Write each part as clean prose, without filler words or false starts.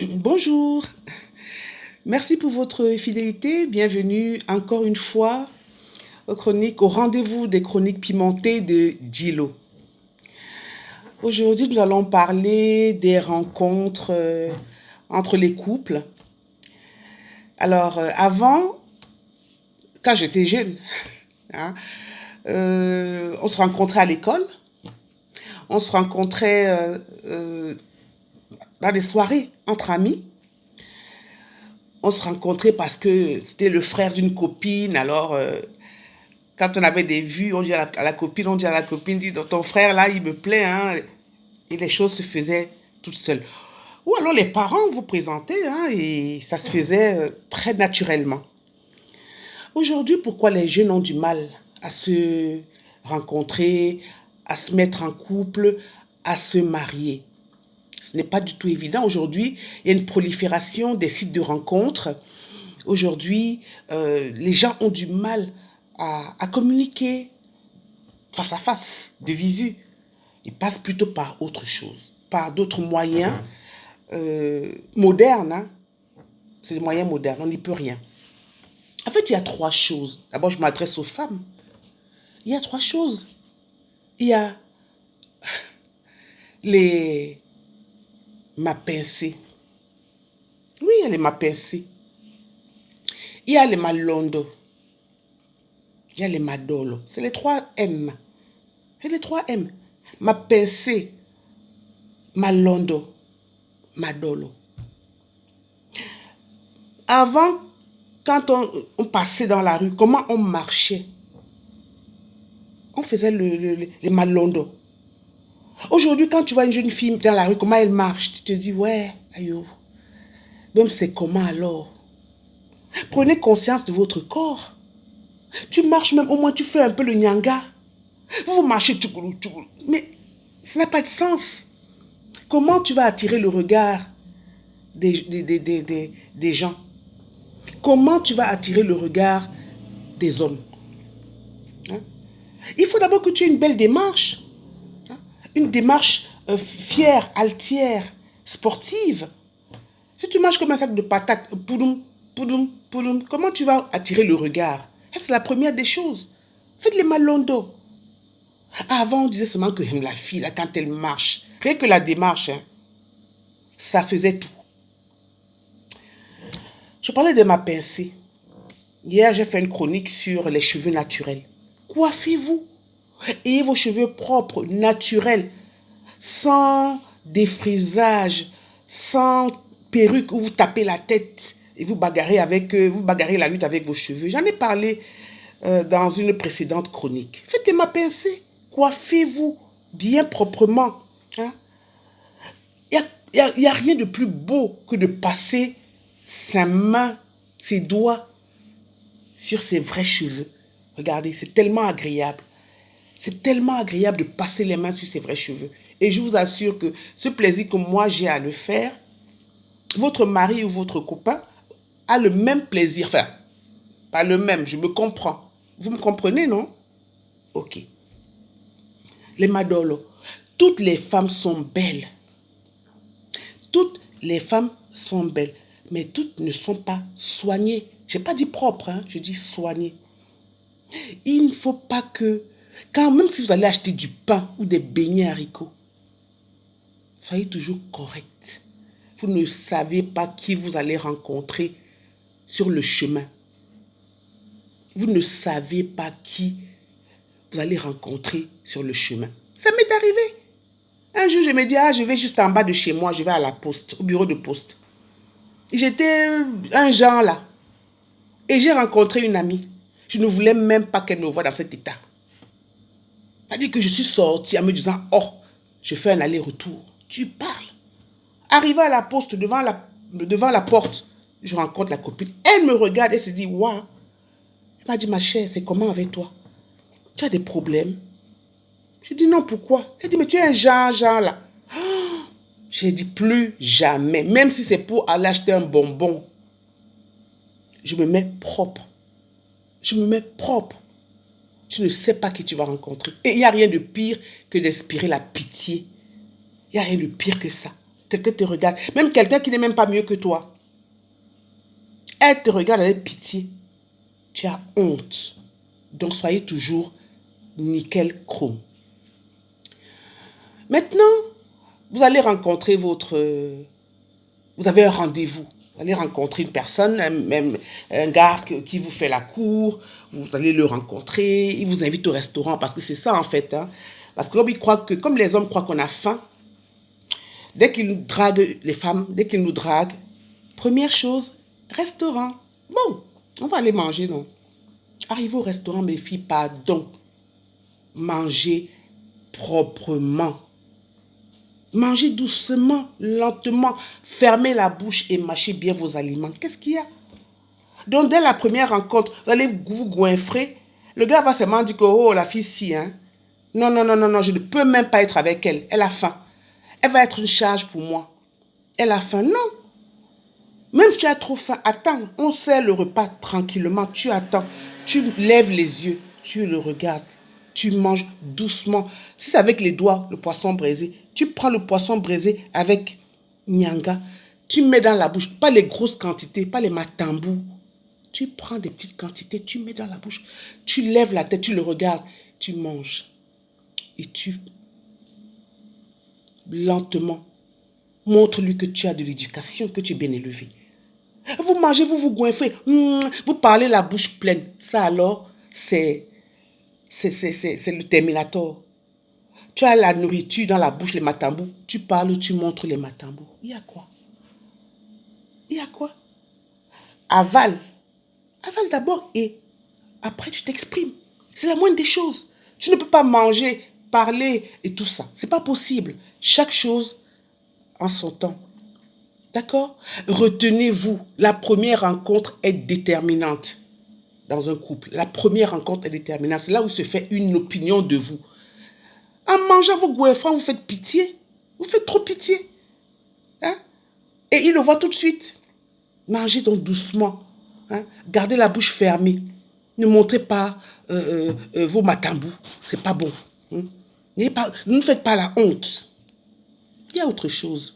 Bonjour, merci pour votre fidélité. Bienvenue encore une fois au rendez-vous des chroniques pimentées de Gilo. Aujourd'hui, nous allons parler des rencontres entre les couples. Alors, avant, quand j'étais jeune, hein, on se rencontrait à l'école, on se rencontrait dans des soirées entre amis. On se rencontrait parce que c'était le frère d'une copine. Alors, quand on avait des vues, on dit à la copine, on dit à la copine, dit, ton frère là, il me plaît, hein. Et les choses se faisaient toutes seules. Ou alors les parents vous présentaient, hein, et ça se faisait très naturellement. Aujourd'hui, pourquoi les jeunes ont du mal à se rencontrer, à se mettre en couple, à se marier? Ce n'est pas du tout évident. Aujourd'hui, il y a une prolifération des sites de rencontres. Aujourd'hui, les gens ont du mal à communiquer face à face, de visu. Ils passent plutôt par autre chose, par d'autres moyens modernes. Hein. C'est des moyens modernes, on n'y peut rien. En fait, il y a trois choses. D'abord, je m'adresse aux femmes. Il y a trois choses. Il y a les mapincés. Oui, il y a les mapincés. Il y a les malondo. Il y a les madolo. C'est les trois M. C'est les trois M. Mapincé, malondo, madolo. Avant, quand on passait dans la rue, comment on marchait? On faisait les malondo. Aujourd'hui, quand tu vois une jeune fille dans la rue, comment elle marche? Tu te dis, ouais, aïe, même c'est comment alors? Prenez conscience de votre corps. Tu marches même, au moins tu fais un peu le nyanga. Vous marchez, tchoukoulou, tchoukoulou. Mais ça n'a pas de sens. Comment tu vas attirer le regard des gens? Comment tu vas attirer le regard des hommes? Hein? Il faut d'abord que tu aies une belle démarche. Hein? Une démarche fière, altière, sportive. Si tu marches comme un sac de patates, poudoum, poudoum, poudoum, comment tu vas attirer le regard? C'est la première des choses. Faites les malondo. Avant, on disait seulement que la fille, là, quand elle marche, rien que la démarche, hein, ça faisait tout. Je parlais de ma pincée. Hier, j'ai fait une chronique sur les cheveux naturels. Coiffez-vous. Ayez vos cheveux propres, naturels, sans défrisage, sans perruque où vous tapez la tête et vous bagarrez la lutte avec vos cheveux. J'en ai parlé dans une précédente chronique. Faites ma pincée. Coiffez-vous bien proprement. Hein? Il n'y a rien de plus beau que de passer sa main, ses doigts sur ses vrais cheveux. Regardez, c'est tellement agréable. C'est tellement agréable de passer les mains sur ses vrais cheveux. Et je vous assure que ce plaisir que moi j'ai à le faire, votre mari ou votre copain a le même plaisir. Enfin, pas le même, je me comprends. Vous me comprenez, non? Ok. Les madolos. Toutes les femmes sont belles. Toutes les femmes sont belles. Mais toutes ne sont pas soignées. Je n'ai pas dit propre, hein, je dis soignées. Il ne faut pas que, quand même si vous allez acheter du pain ou des beignets haricots, soyez toujours correct. Vous ne savez pas qui vous allez rencontrer sur le chemin. Vous ne savez pas qui vous allez rencontrer sur le chemin. Ça m'est arrivé. Un jour, je me dis, je vais juste en bas de chez moi, je vais à la poste, au bureau de poste. J'étais un genre là. Et j'ai rencontré une amie. Je ne voulais même pas qu'elle me voie dans cet état. C'est-à-dire que je suis sortie en me disant, oh, je fais un aller-retour. Tu parles. Arrivé à la poste, devant la porte, je rencontre la copine. Elle me regarde et se dit, waouh. Elle m'a dit, ma chère, c'est comment avec toi? Tu as des problèmes? Je dis, non, pourquoi? Elle dit, mais tu es un genre là. J'ai dit, plus jamais. Même si c'est pour aller acheter un bonbon, je me mets propre. Je me mets propre. Tu ne sais pas qui tu vas rencontrer. Et il n'y a rien de pire que d'inspirer la pitié. Il n'y a rien de pire que ça. quelqu'un te regarde, même quelqu'un qui n'est même pas mieux que toi, elle te regarde avec pitié, tu as honte. Donc soyez toujours nickel chrome. Maintenant, vous allez rencontrer vous avez un rendez-vous. Vous allez rencontrer une personne, même un gars qui vous fait la cour. Vous allez le rencontrer. Il vous invite au restaurant parce que c'est ça en fait. Hein. Parce que comme les hommes croient qu'on a faim, dès qu'ils nous draguent, les femmes, dès qu'ils nous draguent, première chose, restaurant. Bon, on va aller manger, non? Arrivez au restaurant, mes filles, pardon. Mangez proprement. Mangez doucement, lentement. Fermez la bouche et mâchez bien vos aliments. Qu'est-ce qu'il y a? Donc, dès la première rencontre, vous allez vous goinfrer. Le gars va seulement dire que, oh, la fille, si, hein. Non, non, non, non, non, je ne peux même pas être avec elle. Elle a faim. Elle va être une charge pour moi. Elle a faim. Non. Même si tu as trop faim, attends. On sert le repas tranquillement. Tu attends. Tu lèves les yeux. Tu le regardes. Tu manges doucement. Si c'est avec les doigts, le poisson braisé, tu prends le poisson braisé avec nyanga. Tu mets dans la bouche. Pas les grosses quantités, pas les matambous. Tu prends des petites quantités, tu mets dans la bouche. Tu lèves la tête, tu le regardes. Tu manges. Et tu, lentement, montre-lui que tu as de l'éducation, que tu es bien élevé. Vous mangez, vous vous goinfrez. Vous parlez la bouche pleine. Ça alors, c'est le Terminator. Tu as la nourriture dans la bouche, les matambous. Tu parles, tu montres les matambous. Il y a quoi? Il y a quoi? Avale. Avale d'abord et après tu t'exprimes. C'est la moindre des choses. Tu ne peux pas manger, parler et tout ça. C'est pas possible. Chaque chose en son temps. D'accord? Retenez-vous, la première rencontre est déterminante dans un couple. La première rencontre est déterminante. C'est là où se fait une opinion de vous. En mangeant vos goinfrants, vous faites pitié. Vous faites trop pitié. Hein? Et il le voit tout de suite. Mangez donc doucement. Hein? Gardez la bouche fermée. Ne montrez pas vos matambous. C'est pas bon. Hein? Ne faites pas la honte. Il y a autre chose.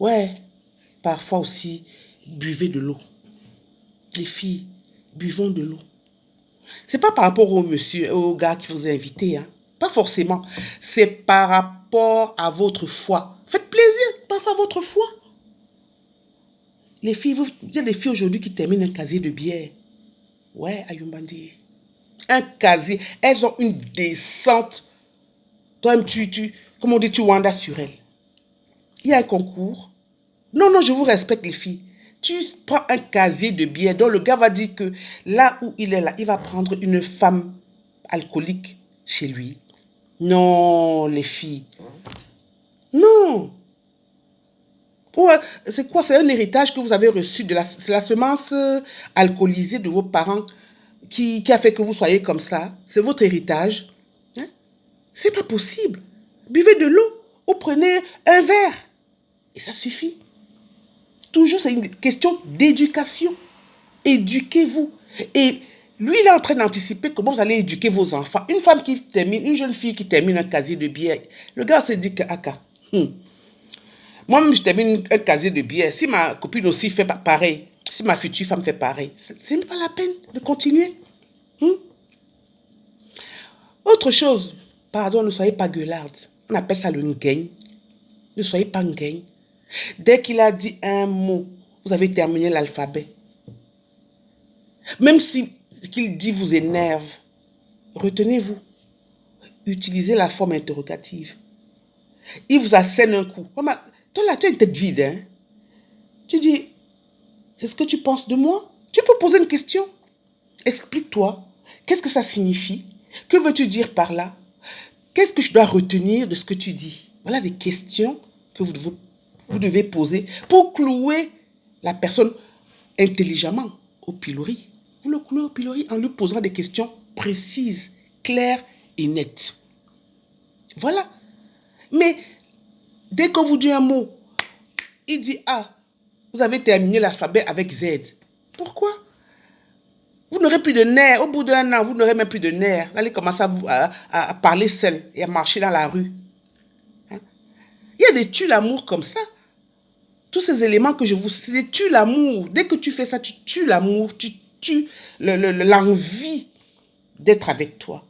Ouais, parfois aussi, buvez de l'eau. Les filles, buvons de l'eau. C'est pas par rapport au monsieur, au gars qui vous a invité, hein. Pas forcément. C'est par rapport à votre foi. Faites plaisir parfois à votre foi. Les filles, il y a des filles aujourd'hui qui terminent un casier de bière. Ouais, Ayumbandi. Un casier. Elles ont une descente. Toi-même, comme on dit, tu wandas sur elles. Il y a un concours. Non, non, je vous respecte les filles. Tu prends un casier de bière dont le gars va dire que là où il est là, il va prendre une femme alcoolique chez lui. Non, les filles. Non. Ouais, c'est quoi? C'est un héritage que vous avez reçu c'est la semence alcoolisée de vos parents qui a fait que vous soyez comme ça. C'est votre héritage. Hein? C'est pas possible. Buvez de l'eau ou prenez un verre. Et ça suffit. Toujours, c'est une question d'éducation. Éduquez-vous. Et lui, il est en train d'anticiper comment vous allez éduquer vos enfants. Une jeune fille qui termine un casier de bière, le gars se dit que, moi-même, je termine un casier de bière. Si ma copine aussi fait pareil, si ma future femme fait pareil, c'est même pas la peine de continuer. Autre chose, pardon, ne soyez pas gueularde. On appelle ça le ngagne. Ne soyez pas ngagne. Dès qu'il a dit un mot, vous avez terminé l'alphabet. Même si ce qu'il dit vous énerve, retenez-vous. Utilisez la forme interrogative. Il vous assène un coup. Toi là, tu as une tête vide. Hein? Tu dis, c'est ce que tu penses de moi? Tu peux poser une question. Explique-toi. Qu'est-ce que ça signifie? Que veux-tu dire par là? Qu'est-ce que je dois retenir de ce que tu dis? Voilà des questions que vous devez poser pour clouer la personne intelligemment au pilori. Vous le clouez au pilori en lui posant des questions précises, claires et nettes. Voilà. Mais dès qu'on vous dit un mot, il dit A. Vous avez terminé l'alphabet avec Z. Pourquoi? Vous n'aurez plus de nerfs. Au bout d'un an, vous n'aurez même plus de nerfs. Vous allez commencer à parler seul et à marcher dans la rue. Hein? Il y a des tue l'amour comme ça. Tous ces éléments que je vous cite, tu l'amour. Dès que tu fais ça, tu tues l'amour, tu tues l'envie d'être avec toi.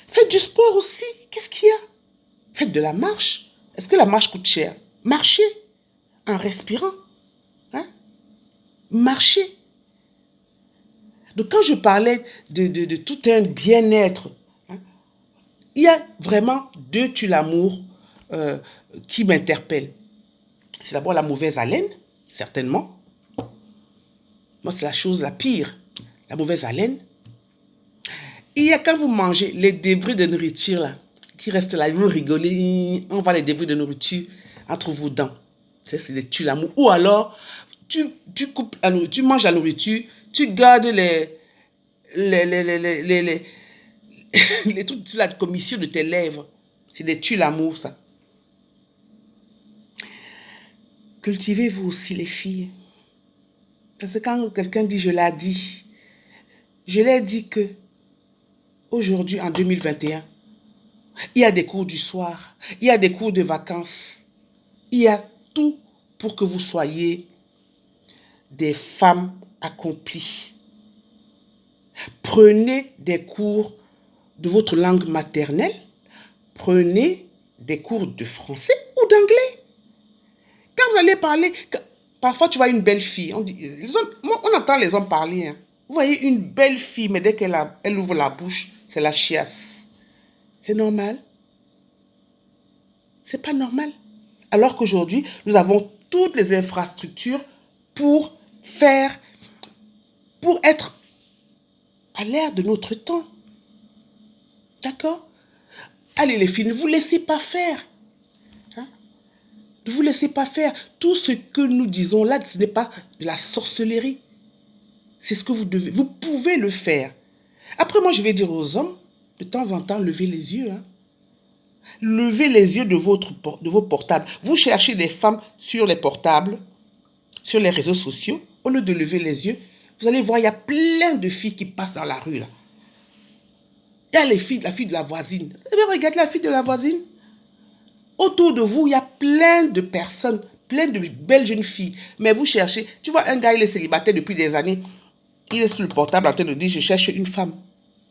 Faites du sport aussi. Qu'est-ce qu'il y a? Faites de la marche. Est-ce que la marche coûte cher? Marchez en respirant. Hein? Marchez. Donc quand je parlais de tout un bien-être, hein, il y a vraiment deux tues l'amour qui m'interpellent. C'est d'abord la mauvaise haleine, certainement. Moi, c'est la chose la pire, la mauvaise haleine. Il y a quand vous mangez les débris de nourriture là, qui restent là, vous rigolez, on voit les débris de nourriture entre vos dents. C'est des tue l'amour. Ou alors, tu coupes la nourriture, tu manges la nourriture, tu gardes les trucs sur la commission de tes lèvres. C'est des tue l'amour, ça. Cultivez-vous aussi, les filles. Parce que quand quelqu'un dit « je l'ai dit », je l'ai dit que aujourd'hui, en 2021, il y a des cours du soir, il y a des cours de vacances, il y a tout pour que vous soyez des femmes accomplies. Prenez des cours de votre langue maternelle, prenez des cours de français ou d'anglais. Quand vous allez parler, parfois tu vois une belle fille, on entend les hommes parler. Hein. Vous voyez une belle fille, mais dès qu'elle ouvre la bouche, c'est la chiasse. C'est normal? C'est pas normal. Alors qu'aujourd'hui, nous avons toutes les infrastructures pour être à l'ère de notre temps. D'accord? Allez les filles, ne vous laissez pas faire. Hein? Ne vous laissez pas faire. Tout ce que nous disons là, ce n'est pas de la sorcellerie. C'est ce que vous devez. Vous pouvez le faire. Après, moi, je vais dire aux hommes, de temps en temps, levez les yeux. Hein? Levez les yeux de vos portables. Vous cherchez des femmes sur les portables, sur les réseaux sociaux. Au lieu de lever les yeux, vous allez voir, il y a plein de filles qui passent dans la rue. Là. Il y a la fille de la voisine. Regardez la fille de la voisine. Autour de vous, il y a plein de personnes, plein de belles jeunes filles. Mais vous cherchez. Tu vois, un gars, il est célibataire depuis des années. Il est sur le portable en train de dire, je cherche une femme.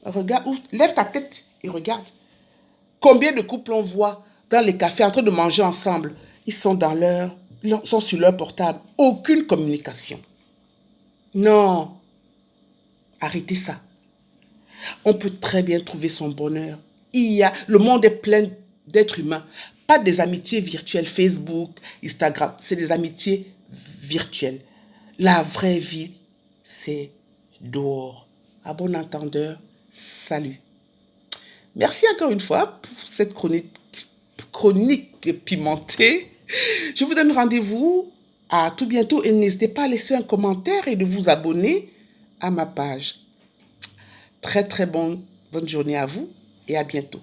Regarde, lève ta tête et regarde. Combien de couples on voit dans les cafés en train de manger ensemble? Ils sont sont sur leur portable. Aucune communication. Non. Arrêtez ça. On peut très bien trouver son bonheur. Le monde est plein d'êtres humains. Pas des amitiés virtuelles, Facebook, Instagram. C'est des amitiés virtuelles. La vraie vie, c'est dehors. À bon entendeur, salut. Merci encore une fois pour cette chronique pimentée. Je vous donne rendez-vous à tout bientôt et n'hésitez pas à laisser un commentaire et de vous abonner à ma page. Très très bonne journée à vous et à bientôt.